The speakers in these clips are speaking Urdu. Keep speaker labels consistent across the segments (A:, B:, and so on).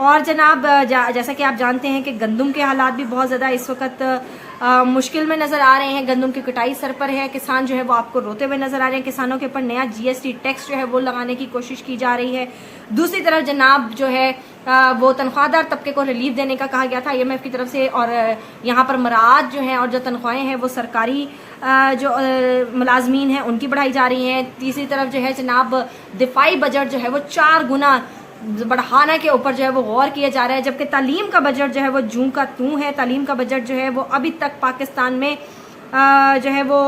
A: اور جناب جیسا کہ آپ جانتے ہیں کہ گندم کے حالات بھی بہت زیادہ اس وقت مشکل میں نظر آ رہے ہیں. گندم کی کٹائی سر پر ہے, کسان جو ہے وہ آپ کو روتے ہوئے نظر آ رہے ہیں. کسانوں کے اوپر نیا GST ٹیکس جو ہے وہ لگانے کی کوشش کی جا رہی ہے. دوسری طرف جناب جو ہے وہ تنخواہ دار طبقے کو ریلیف دینے کا کہا گیا تھا IMF کی طرف سے, اور یہاں پر مراعات جو ہیں اور جو تنخواہیں ہیں وہ سرکاری جو ملازمین ہیں ان کی بڑھائی جا رہی ہیں. تیسری طرف جو ہے جناب دفاعی بجٹ جو ہے وہ 4 گنا بڑھانے کے اوپر جو ہے وہ غور کیا جا رہا ہے, جبکہ تعلیم کا بجٹ جو ہے وہ جوں کا توں ہے. تعلیم کا بجٹ جو ہے وہ ابھی تک پاکستان میں جو ہے وہ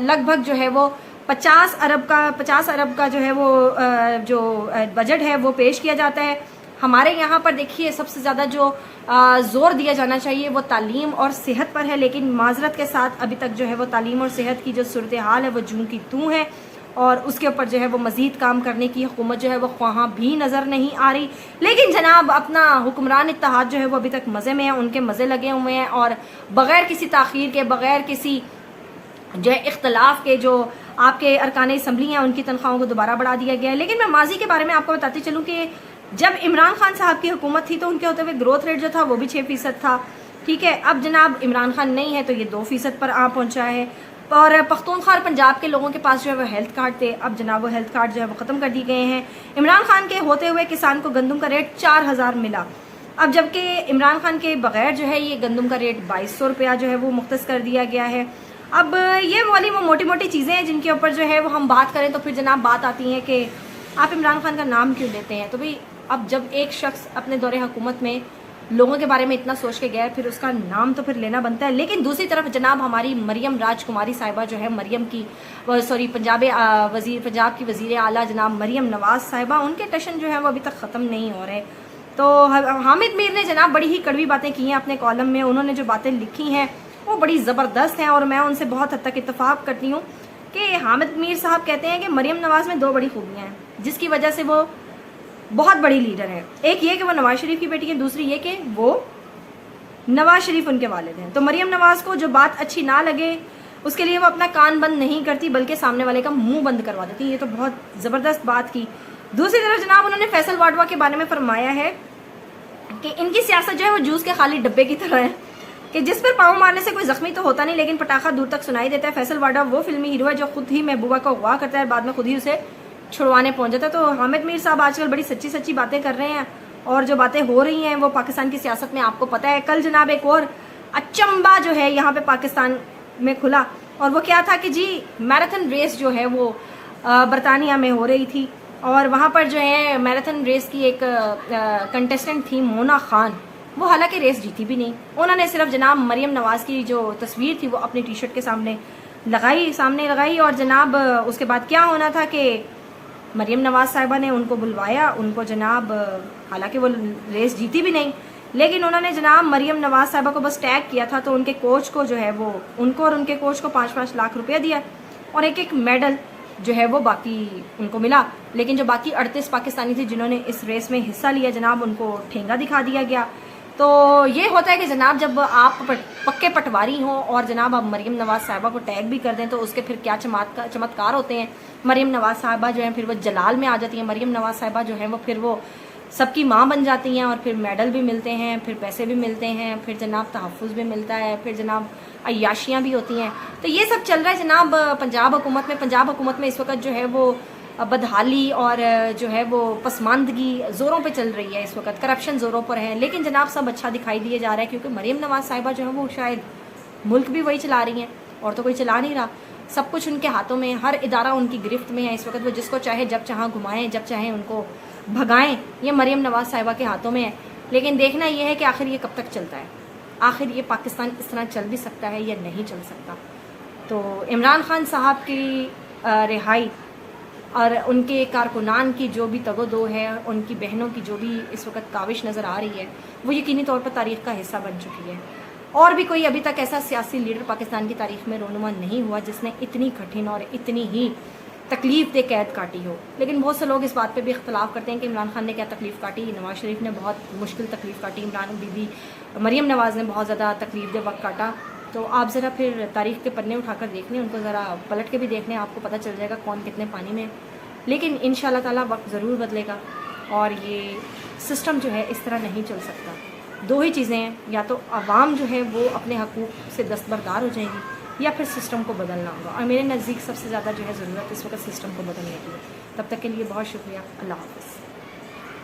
A: لگ بھگ جو ہے وہ 50 ارب کا جو ہے وہ جو بجٹ ہے وہ پیش کیا جاتا ہے. ہمارے یہاں پر دیکھیے سب سے زیادہ جو زور دیا جانا چاہیے وہ تعلیم اور صحت پر ہے, لیکن معذرت کے ساتھ ابھی تک جو ہے وہ تعلیم اور صحت کی جو صورتحال ہے وہ جوں کی توں ہے, اور اس کے اوپر جو ہے وہ مزید کام کرنے کی حکومت جو ہے وہ خواہاں بھی نظر نہیں آ رہی. لیکن جناب اپنا حکمران اتحاد جو ہے وہ ابھی تک مزے میں ہے, ان کے مزے لگے ہوئے ہیں, اور بغیر کسی تاخیر کے, بغیر کسی جو ہے اختلاف کے جو آپ کے ارکان اسمبلی ہیں ان کی تنخواہوں کو دوبارہ بڑھا دیا گیا ہے. لیکن میں ماضی کے بارے میں آپ کو بتاتی چلوں کہ جب عمران خان صاحب کی حکومت تھی تو ان کے ہوتے ہوئے گروتھ ریٹ جو تھا وہ بھی 6% تھا. ٹھیک ہے, اب جناب عمران خان نہیں ہے تو یہ 2% پر آ پہنچا ہے. اور پختونخوا پنجاب کے لوگوں کے پاس جو ہے وہ ہیلتھ کارڈ تھے, اب جناب وہ ہیلتھ کارڈ جو ہے وہ ختم کر دی گئے ہیں. عمران خان کے ہوتے ہوئے کسان کو گندم کا ریٹ 4000 ملا, اب جبکہ عمران خان کے بغیر جو ہے یہ گندم کا ریٹ 2200 روپیہ جو ہے وہ مختص کر دیا گیا ہے. اب یہ والی وہ موٹی موٹی چیزیں ہیں جن کے اوپر جو ہے وہ ہم بات کریں تو پھر جناب بات آتی ہے کہ آپ عمران خان کا نام کیوں لیتے ہیں. تو بھئی اب جب ایک شخص اپنے دور حکومت میں لوگوں کے بارے میں اتنا سوچ کے گیا پھر اس کا نام تو پھر لینا بنتا ہے. لیکن دوسری طرف جناب ہماری مریم راج کماری صاحبہ جو ہے پنجاب کی وزیر اعلیٰ جناب مریم نواز صاحبہ, ان کے ٹشن جو ہے وہ ابھی تک ختم نہیں ہو رہے. تو حامد میر نے جناب بڑی ہی کڑوی باتیں کی ہیں اپنے کالم میں, انہوں نے جو باتیں لکھی ہیں وہ بڑی زبردست ہیں, اور میں ان سے بہت حد تک اتفاق کرتی ہوں کہ حامد میر صاحب کہتے ہیں کہ مریم نواز میں 2 بڑی خوبیاں ہیں جس کی وجہ سے وہ بہت بڑی لیڈر ہے. ایک یہ کہ وہ نواز شریف کی بیٹی ہے, دوسری یہ کہ وہ نواز شریف ان کے والد ہیں. تو مریم نواز کو جو بات اچھی نہ لگے اس کے لیے وہ اپنا کان بند نہیں کرتی بلکہ سامنے والے کا منہ بند کروا دیتی. یہ تو بہت زبردست بات کی. دوسری طرف جناب انہوں نے فیصل واڈوا کے بارے میں فرمایا ہے کہ ان کی سیاست جو ہے وہ جوس کے خالی ڈبے کی طرح ہے کہ جس پر پاؤں مارنے سے کوئی زخمی تو ہوتا نہیں لیکن پٹاخہ دور تک سنائی دیتا ہے. فیصل واڈوا وہ فلمی ہیرو ہے جو خود ہی محبوبہ کو اغوا کرتا ہے, بعد میں خود ہی اسے چھڑوانے پہنچ جاتا ہے. تو حامد میر صاحب آج کل بڑی سچی باتیں کر رہے ہیں, اور جو باتیں ہو رہی ہیں وہ پاکستان کی سیاست میں آپ کو پتہ ہے. کل جناب ایک اور اچمبا جو ہے یہاں پہ پاکستان میں کھلا, اور وہ کیا تھا کہ جی میراتھن ریس جو ہے وہ برطانیہ میں ہو رہی تھی, اور وہاں پر جو ہے میراتھن ریس کی ایک کنٹیسٹنٹ تھی مونا خان, وہ حالانکہ ریس جیتی بھی نہیں. انہوں نے صرف جناب مریم نواز کی جو تصویر تھی وہ اپنی ٹی شرٹ کے سامنے لگائی, اور جناب اس کے بعد کیا ہونا تھا کہ مریم نواز صاحبہ نے ان کو بلوایا, ان کو جناب حالانکہ وہ ریس جیتی بھی نہیں لیکن انہوں نے جناب مریم نواز صاحبہ کو بس ٹیگ کیا تھا, تو ان کے کوچ کو جو ہے وہ ان کو اور ان کے کوچ کو 5-5 لاکھ روپیہ دیا, اور ایک میڈل جو ہے وہ باقی ان کو ملا. لیکن جو باقی 38 پاکستانی تھے جنہوں نے اس ریس میں حصہ لیا جناب ان کو ٹھینگا دکھا دیا گیا. تو یہ ہوتا ہے کہ جناب جب آپ پکے پٹواری ہوں اور جناب آپ مریم نواز صاحبہ کو ٹیگ بھی کر دیں تو اس کے پھر کیا چمتکار ہوتے ہیں. مریم نواز صاحبہ جو ہیں پھر وہ جلال میں آ جاتی ہیں. مریم نواز صاحبہ جو ہیں وہ پھر وہ سب کی ماں بن جاتی ہیں, اور پھر میڈل بھی ملتے ہیں, پھر پیسے بھی ملتے ہیں, پھر جناب تحفظ بھی ملتا ہے, پھر جناب عیاشیاں بھی ہوتی ہیں. تو یہ سب چل رہا ہے جناب پنجاب حکومت میں اس وقت جو ہے وہ بدحالی اور جو ہے وہ پسماندگی زوروں پہ چل رہی ہے. اس وقت کرپشن زوروں پر ہے, لیکن جناب سب اچھا دکھائی دیے جا رہا ہے کیونکہ مریم نواز صاحبہ جو ہے وہ شاید ملک بھی وہی چلا رہی ہیں اور تو کوئی چلا نہیں رہا. سب کچھ ان کے ہاتھوں میں, ہر ادارہ ان کی گرفت میں ہے اس وقت. وہ جس کو چاہے جب چاہاں گھمائیں, جب چاہیں ان کو بھگائیں, یہ مریم نواز صاحبہ کے ہاتھوں میں ہے. لیکن دیکھنا یہ ہے کہ آخر یہ کب تک چلتا ہے, آخر یہ پاکستان اس طرح چل بھی سکتا ہے یا نہیں چل سکتا. تو عمران خان صاحب کی رہائی اور ان کے کارکنان کی جو بھی تگ و دو ہے, ان کی بہنوں کی جو بھی اس وقت کاوش نظر آ رہی ہے, وہ یقینی طور پر تاریخ کا حصہ بن چکی ہے. اور بھی کوئی ابھی تک ایسا سیاسی لیڈر پاکستان کی تاریخ میں رونما نہیں ہوا جس نے اتنی کٹھن اور اتنی ہی تکلیف دہ قید کاٹی ہو. لیکن بہت سے لوگ اس بات پہ بھی اختلاف کرتے ہیں کہ عمران خان نے کیا تکلیف کاٹی, نواز شریف نے بہت مشکل تکلیف کاٹی, مریم نواز نے بہت زیادہ تکلیف دہ وقت کاٹا. تو آپ ذرا پھر تاریخ کے پنے اٹھا کر دیکھ لیں, ان کو ذرا پلٹ کے بھی دیکھ لیں, آپ کو پتہ چل جائے گا کون کتنے پانی میں. لیکن ان شاء اللہ تعالیٰ وقت ضرور بدلے گا, اور یہ سسٹم جو ہے اس طرح نہیں چل سکتا. دو ہی چیزیں ہیں, یا تو عوام جو ہے وہ اپنے حقوق سے دستبردار ہو جائے گی یا پھر سسٹم کو بدلنا ہوگا, اور میرے نزدیک سب سے زیادہ جو ہے ضرورت اس وقت سسٹم کو بدلنے کی ہے. تب تک کے لیے بہت شکریہ. اللہ حافظ.